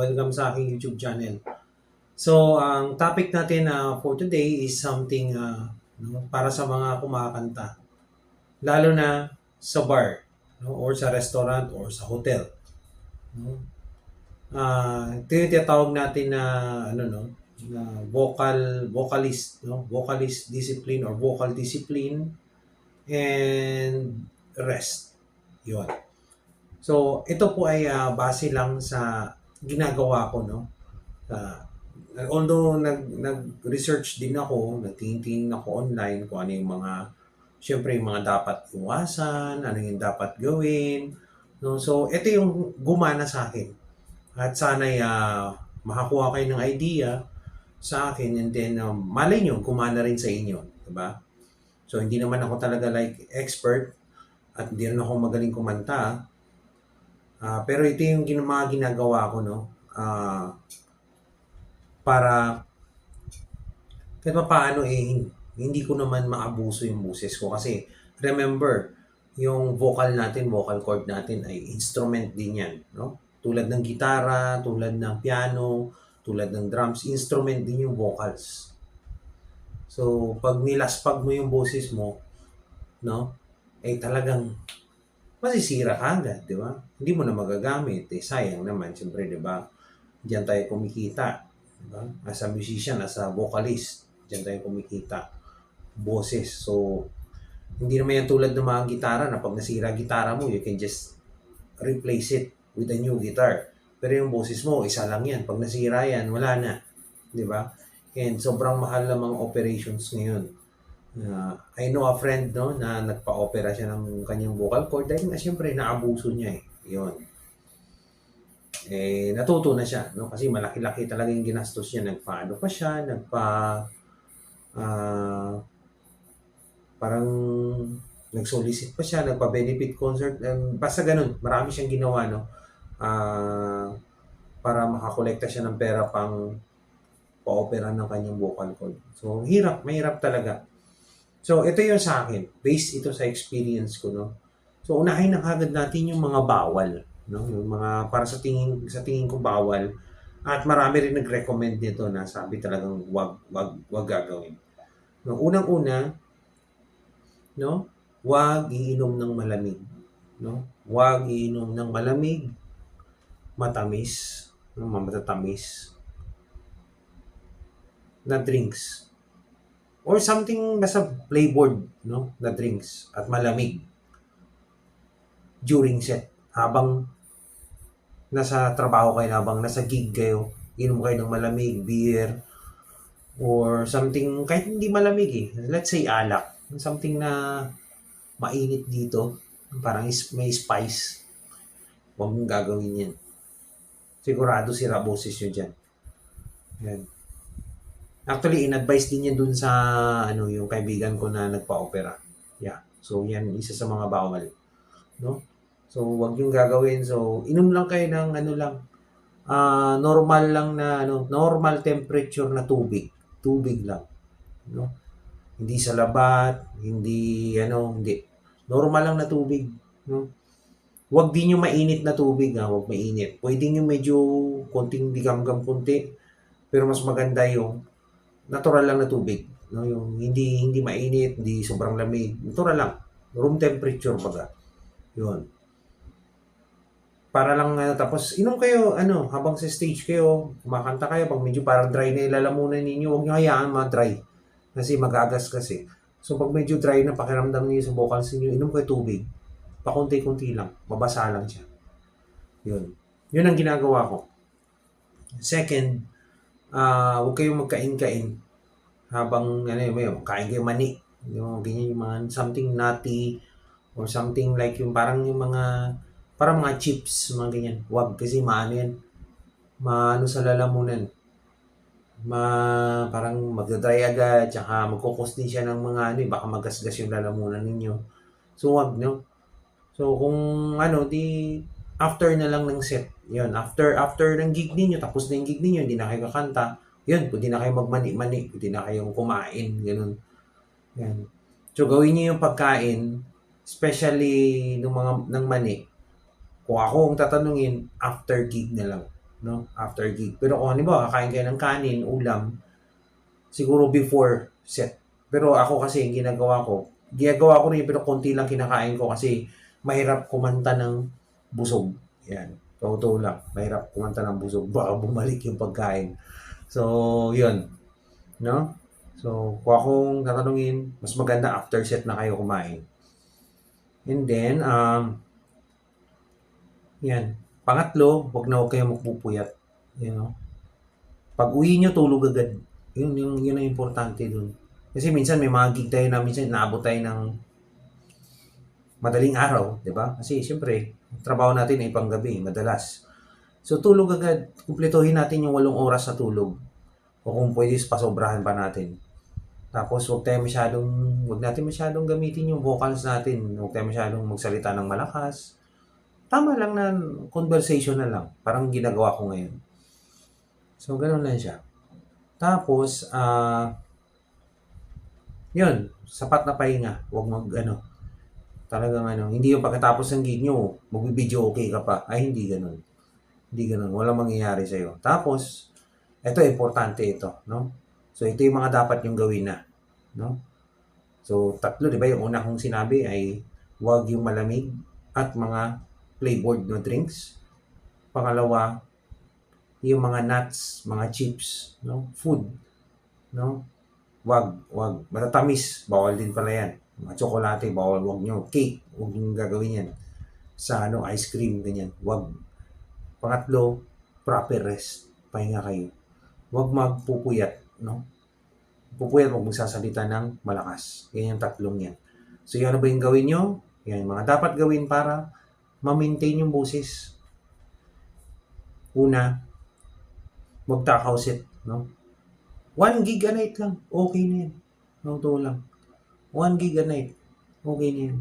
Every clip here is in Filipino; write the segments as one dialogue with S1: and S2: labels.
S1: Welcome sa aking YouTube channel. So, ang topic natin for today is something para sa mga kumakanta. Lalo na sa bar, no? Or sa restaurant or sa hotel. No? Ito yung tinatawag natin na na vocalist, no? Vocalist discipline or vocal discipline and rest. Yun. So, ito po ay base lang sa ginagawa ko, no? Although nag-research din ako, nagtingin ako online kung ano yung syempre yung mga dapat iwasan, ano yung dapat gawin. No? So, ito yung gumana sa akin. At sana'y makakuha kayo ng idea sa akin and then malay nyo, gumana rin sa inyo. Diba? So, hindi naman ako talaga like expert at hindi rin ako magaling kumanta. Pero ito yung mga ginagawa ko, no? Para kahit pa paano hindi ko naman maabuso yung boses ko. Kasi remember, yung vocal natin, vocal cord natin ay instrument din yan. No? Tulad ng gitara, tulad ng piano, tulad ng drums, instrument din yung vocals. So, pag nilaspag mo yung boses mo, no? Talagang masisira ka agad, di ba? Hindi mo na magagamit. Sayang naman, siyempre, di ba? Diyan tayo kumikita. Di ba? As a musician, as a vocalist, diyan tayo kumikita. Boses. So, hindi naman yan tulad ng mga gitara na pag nasira gitara mo, you can just replace it with a new guitar. Pero yung boses mo, isa lang yan. Pag nasira yan, wala na. Di ba? And sobrang mahal ng mga operations ngayon. I know a friend no, na nagpa-opera siya ng kanyang vocal cord dahil nga siyempre naabuso niya eh. Yun. Natuto na siya. No? Kasi malaki-laki talaga yung ginastos niya. Nagpa-ano pa siya, parang nag-solicit pa siya, nagpa-benefit concert. Basta ganun, marami siyang ginawa, no? Para makakolekta siya ng pera pang pa-opera ng kanyang vocal cord. So, mahirap talaga. So, ito yung sa akin. Based ito sa experience ko, no? So, unahin na kagad natin yung mga bawal, no? Yung mga, para sa tingin ko bawal. At marami rin nag-recommend nito na sabi talagang wag gagawin. No, unang-una, no? Wag iinom ng malamig, no? Wag iinom ng malamig, matamis, no? Matatamis na drinks or something basta flavored, no, na drinks at malamig during set. Habang nasa trabaho kayo, habang nasa gig kayo, inom kayo ng malamig, beer or something kahit hindi malamig eh. Let's say alak, something na mainit dito, parang may spice. Huwag mong gagawin yan. Sigurado sira boses nyo dyan. Yan. Actually, in-advise din yan dun sa yung kaibigan ko na nagpa-opera. Yeah. So, yan, isa sa mga bawal. No? So, wag yung gagawin. So, inom lang kayo ng normal lang na, normal temperature na tubig. Tubig lang. No? Hindi sa labat, hindi. Normal lang na tubig. No? Wag din yung mainit na tubig, wag mainit. Pwede yung medyo konting digam-gam kunti, pero mas maganda yung natural lang na tubig, no? Yung hindi mainit, hindi sobrang lamig, natural lang, room temperature baga. 'Yun. Para lang tapos inom kayo habang sa stage kayo, kumakanta kayo, pag medyo parang dry na yung lalamunan ninyo, huwag niyo hayaan ma-dry. Kasi magagas kasi. So pag medyo dry na pakiramdam niyo sa vocals niyo, inom kayo tubig. Pakunti-kunti lang, mabasa lang siya. 'Yun. 'Yun ang ginagawa ko. Second, huwag kayong magkain-kain habang kain kayo mani. Yung ganyan, yung mga something nutty or something like yung parang mga chips, mga ganyan. Huwag kasi maano yan. Maano sa lalamunan. Parang magdadry agad, tsaka magkukos din siya ng mga baka magasgas yung lalamunan ninyo. So, huwag, no? So, kung di after na lang ng set. Yun, after ng gig ninyo, tapos na yung gig ninyo, hindi na kayo kakanta, yun, pwede na kayo magmani-mani, pwede na kayong kumain, ganun. Yan. So, gawin niyo yung pagkain, especially ng mani. Kung ako ang tatanungin, after gig na lang. no? After gig. Pero kung halimbawa, kakain kayo ng kanin, ulam, siguro before set. Pero ako kasi, ginagawa ko rin, pero konti lang kinakain ko kasi mahirap kumanta ng busog. Yan. Totoo lang. Mahirap kumanta ng busog. Baka bumalik yung pagkain. So, yun. No? So, kung akong tatanungin, mas maganda after set na kayo kumain. And then, yan. Pangatlo, huwag kayong magpupuyat. You know? Pag uwi nyo, tulog agad. Yun ang importante dun. Kasi minsan may mga gig tayo na minsan naabot tayo ng madaling araw, di ba? Kasi siyempre, trabaho natin ay panggabi, madalas. So tulog agad, kumpletuhin natin yung 8 oras na tulog. O kung pwede, pasobrahan pa natin. Tapos wag natin masyadong gamitin yung vocals natin. Huwag tayo masyadong magsalita ng malakas. Tama lang na conversation na lang. Parang ginagawa ko ngayon. So, gano'n lang siya. Tapos, yun, sapat na pahinga. Talagang hindi yung pagkatapos ng gig nyo, magbibideo okay ka pa. Ay, hindi ganun. Hindi ganun. Walang mangyayari sa'yo. Tapos, ito, importante ito, no? So, ito yung mga dapat yung gawin na, no? So, 3, di ba? Yung una kong sinabi ay huwag yung malamig at mga flavored no drinks. Pangalawa, yung mga nuts, mga chips, no? Food, no? Wag. Matatamis, bawal din pala yan. Mga tsokolate, bawal. Wag nyo. Cake, wag nyo gagawin yan. Sa ice cream, ganyan. Wag. Pangatlo, proper rest. Pahinga kayo. Wag magpupuyat, no? Pupuyat, wag magsasalita ng malakas. Yan yung 3 yan. So, yan ba yung gawin nyo? Yan, mga dapat gawin para ma-maintain yung boses. Una, mag-takaw-set, no? 1 gig a night lang, okay na yan. Totoo lang. 1 gig a night, okay na yan.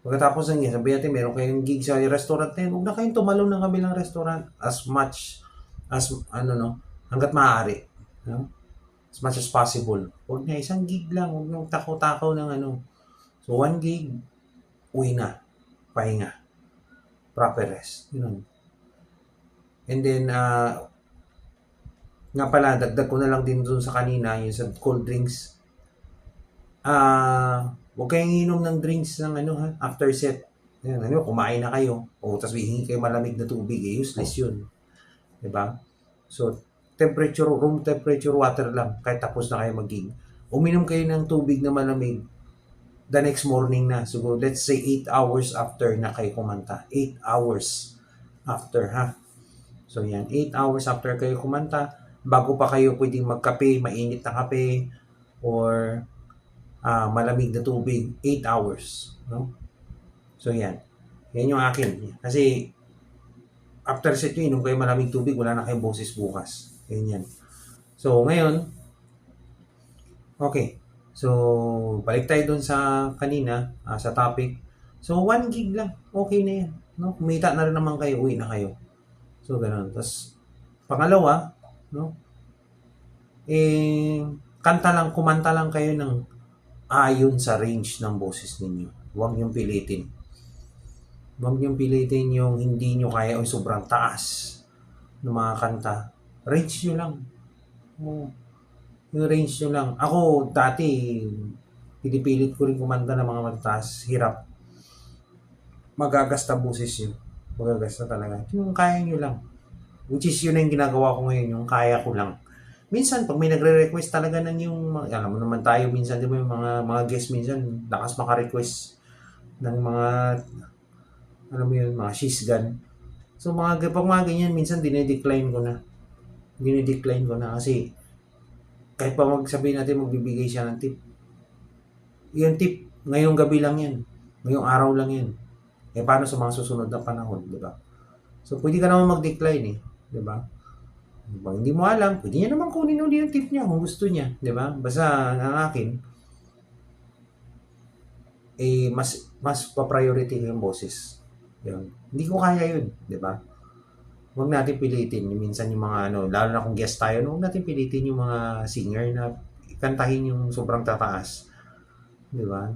S1: Pagkatapos ng yan, sabi natin, meron kayong gig sa restaurant na yan, huwag na kayong tumalon ng kabilang restaurant as much as, hanggat maaari. No? As much as possible. Huwag na, 1 gig lang, huwag nang takaw-takaw ng So, 1 gig, uwi na. Pahinga. Proper rest. Yun. And then, nga pala, dagdag ko na lang din dun sa kanina, yung sa cold drinks. Huwag kayong inom ng drinks ng after set. Yan, kumain na kayo. O, tapos hihingi kayo malamig na tubig. Useless yun. Diba? So, room temperature water lang. Kahit tapos na kayo mag-gig. Uminom kayo ng tubig na malamig the next morning na. So, let's say 8 hours after na kayo kumanta. 8 hours after, ha? So, yan. 8 hours after kayo kumanta, bago pa kayo pwedeng magkape, mainit na kape, or malamig na tubig, 8 hours. No? So, yan. Yan yung akin. Kasi, after set nyo, inom kayo malamig tubig, wala na kayong boses bukas. Ganyan. So, ngayon, okay. So, balik tayo dun sa kanina, sa topic. So, 1 gig lang. Okay na yan. No? Kumita na rin naman kayo, uwi na kayo. So, ganun. Tapos, pangalawa, no? Kumanta lang kayo ng ayon sa range ng boses ninyo. Huwag niyong pilitin. Huwag niyong pilitin yung hindi nyo kaya o sobrang taas ng mga kanta. Range nyo lang. Yung range nyo lang. Ako, dati, pinipilit ko rin kumanta ng mga mataas. Hirap. Magagasta boses yun. Magagasta talaga. Yung kaya nyo lang. Which is yun na yung ginagawa ko ngayon. Yung kaya ko lang. Minsan, pag may nagre-request talaga ng yung, alam mo naman tayo, minsan, di ba, yung mga guest minsan, lakas maka-request ng mga, alam mo yun, mga shizgan. So, pag mga ganyan, minsan, dinedecline ko na. Kasi, kahit pa magsabihin natin, magbibigay siya ng tip. Yung tip, ngayong gabi lang yan. Ngayong araw lang yan. Paano sa mga susunod na panahon, di ba? So, pwede ka naman mag-decline di ba? Pag hindi mo alam, pwede niya naman kunin ulit yung tip niya kung gusto niya, di ba? Basta ang akin, mas pa-priority yung boses. Yun. Hindi ko kaya yun, di ba? Huwag natin pilitin. Minsan yung mga lalo na kung guest tayo, huwag natin pilitin yung mga singer na kantahin yung sobrang tataas. Di ba?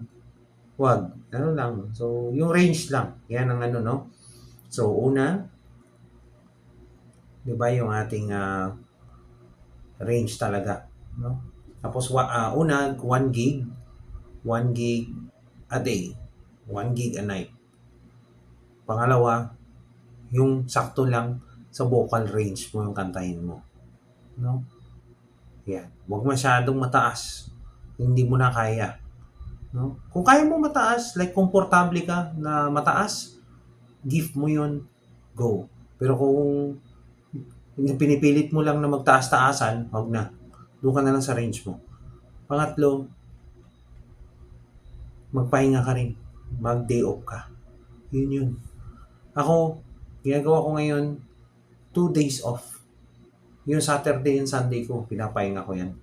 S1: Huwag. Lang. So, yung range lang. Yan ang no? So, una, 'Di ba yung ating range talaga, no? Tapos una 1 gig, 1 gig a day, 1 gig a night. Pangalawa, yung sakto lang sa vocal range mo yung kantahin mo, no? Yan. Huwag masyadong mataas. Hindi mo na kaya, no? Kung kaya mo mataas, like komportable ka na mataas, gift mo yun, go. Pero kung pinipilit mo lang na magtaas-taasan, huwag na. Doon ka na lang sa range mo. Pangatlo, magpahinga ka rin. Mag-day off ka. Yun yun. Ako, ginagawa ko ngayon, 2 days off. Yung Saturday and Sunday ko, pinapahinga ko yan.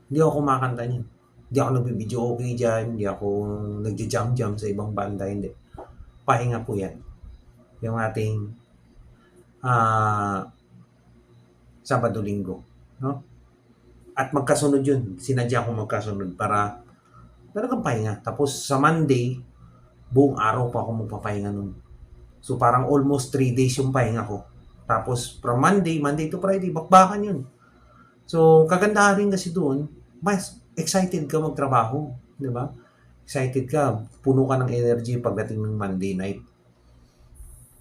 S1: Hindi ako kumakanta niyan. Hindi ako nagbibideo okay dyan. Hindi ako nagja-jam-jam sa ibang banda. Hindi. Pahinga po yan. Yung ating Sabado-Linggo. No? At magkasunod yun. Sinadya ko magkasunod para talagang pahinga. Tapos sa Monday, buong araw pa ako magpapahinga nun. So parang almost 3 days yung pahinga ko. Tapos from Monday to Friday, bakbakan yun. So kagandahan rin kasi doon, mas excited ka magtrabaho. Di ba? Excited ka. Puno ka ng energy pagdating ng Monday night.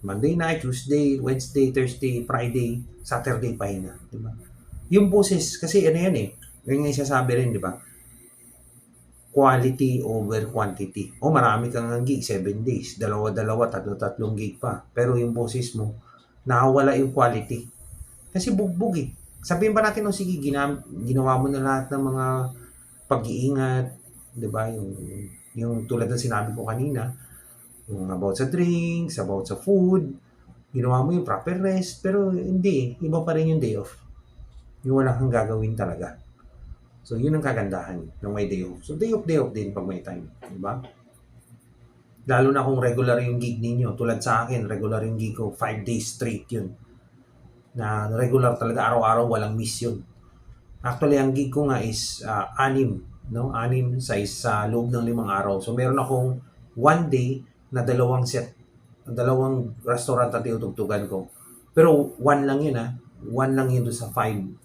S1: Monday night, Tuesday, Wednesday, Thursday, Friday, Saturday pahinga. Di ba? Yung boses, kasi ano yan eh. Yung isasabi rin, di ba? Quality over quantity. O marami kang gig, 7 days. Dalawa-dalawa, tatlo-tatlong gig pa. Pero yung boses mo, nakawala yung quality. Kasi bugbog eh. Sabihin ba natin, oh, sige, ginawa mo na lahat ng mga pag-iingat, di ba? Yung tulad ng sinabi ko kanina, yung about sa drinks, about sa food, ginawa mo yung proper rest, pero hindi, iba pa rin yung day off. Yung wala kang gagawin talaga. So, yun ang kagandahan ng may day off. So, day off din pag may time. Diba? Lalo na kung regular yung gig ninyo. Tulad sa akin, regular yung gig ko. 5 days straight yun. Na regular talaga, araw-araw, walang miss yun. Actually, ang gig ko nga is 6, no? 6 sa loob ng 5 araw. So, meron akong 1 day na 2 set. 2 restaurant at tinutugtugan ko. Pero 1 lang yun 1 lang yun doon sa 5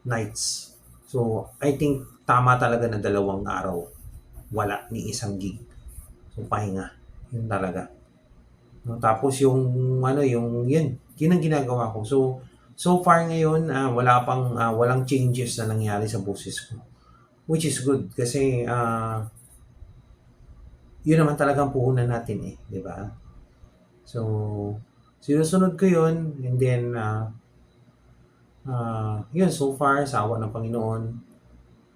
S1: nights. So, I think tama talaga na 2 araw. Wala ni isang gig. So, pahinga. Yun talaga. No, tapos yung yun ang ginagawa ko. So far ngayon, walang changes na nangyari sa boses ko. Which is good kasi yun naman talagang puhunan natin eh, di ba? So, sinusunod ko yun and then yun, so far, sa awa ng Panginoon,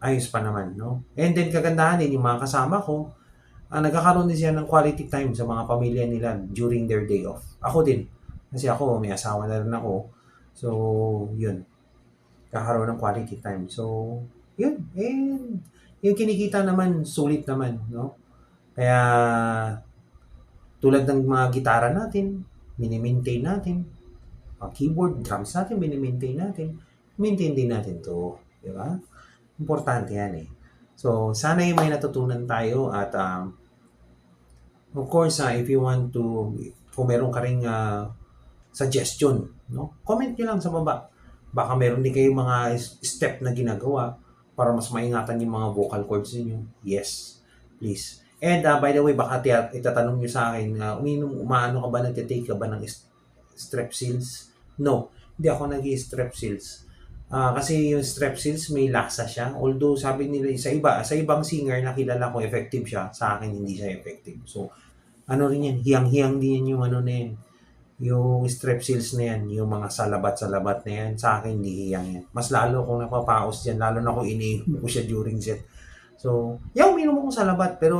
S1: ayos pa naman, no? And then, kagandahan din, yung mga kasama ko, nagkakaroon din siya ng quality time sa mga pamilya nila during their day off. Ako din. Kasi ako, may asawa na rin ako. So, yun. Kakaroon ng quality time. So, yun. And, yung kinikita naman, sulit naman, no? Kaya, tulad ng mga gitara natin, mini-maintain natin. Keyboard, drums natin, mini-maintain natin. Maintain din natin to. Di ba? Importante yan eh. So, sana yung may natutunan tayo at of course, if you want to, kung meron ka ring suggestion, no? Comment nyo lang sa baba. Baka meron din kayong mga step na ginagawa para mas maingatan yung mga vocal cords niyo. Yes, please. And by the way, baka itatanong nyo sa akin, umaano ka ba, nagtitake ka ba ng Strepsils? No, hindi ako nag-Strepsils. Kasi yung Strepsils may lasa siya. Although sabi nila sa ibang singer na kilala ko effective siya, sa akin hindi siya effective. So, ano rin yan, hiyang-hiyang din yung na yan. Yung Strepsils na yan, yung mga salabat-salabat na yan, sa akin hindi hiyang yan. Mas lalo kung napapaos yan, lalo na kung iniinom ko siya during set. So, uminom ako salabat, pero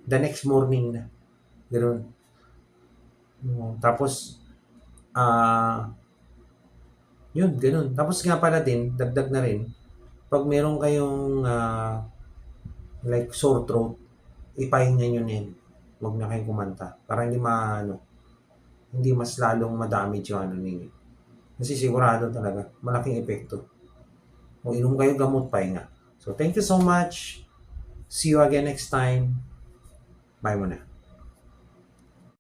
S1: the next morning na. Ganoon. Tapos, yun, ganun. Tapos nga pala din, dagdag na rin, pag meron kayong like sore throat, ipahinga nyo na yun. Huwag na kayong kumanta. Para hindi mas lalong madamage yung ninyo. Kasi sigurado talaga, malaking epekto. Kung inom kayo gamot, pahinga. So, thank you so much. See you again next time. Bye muna.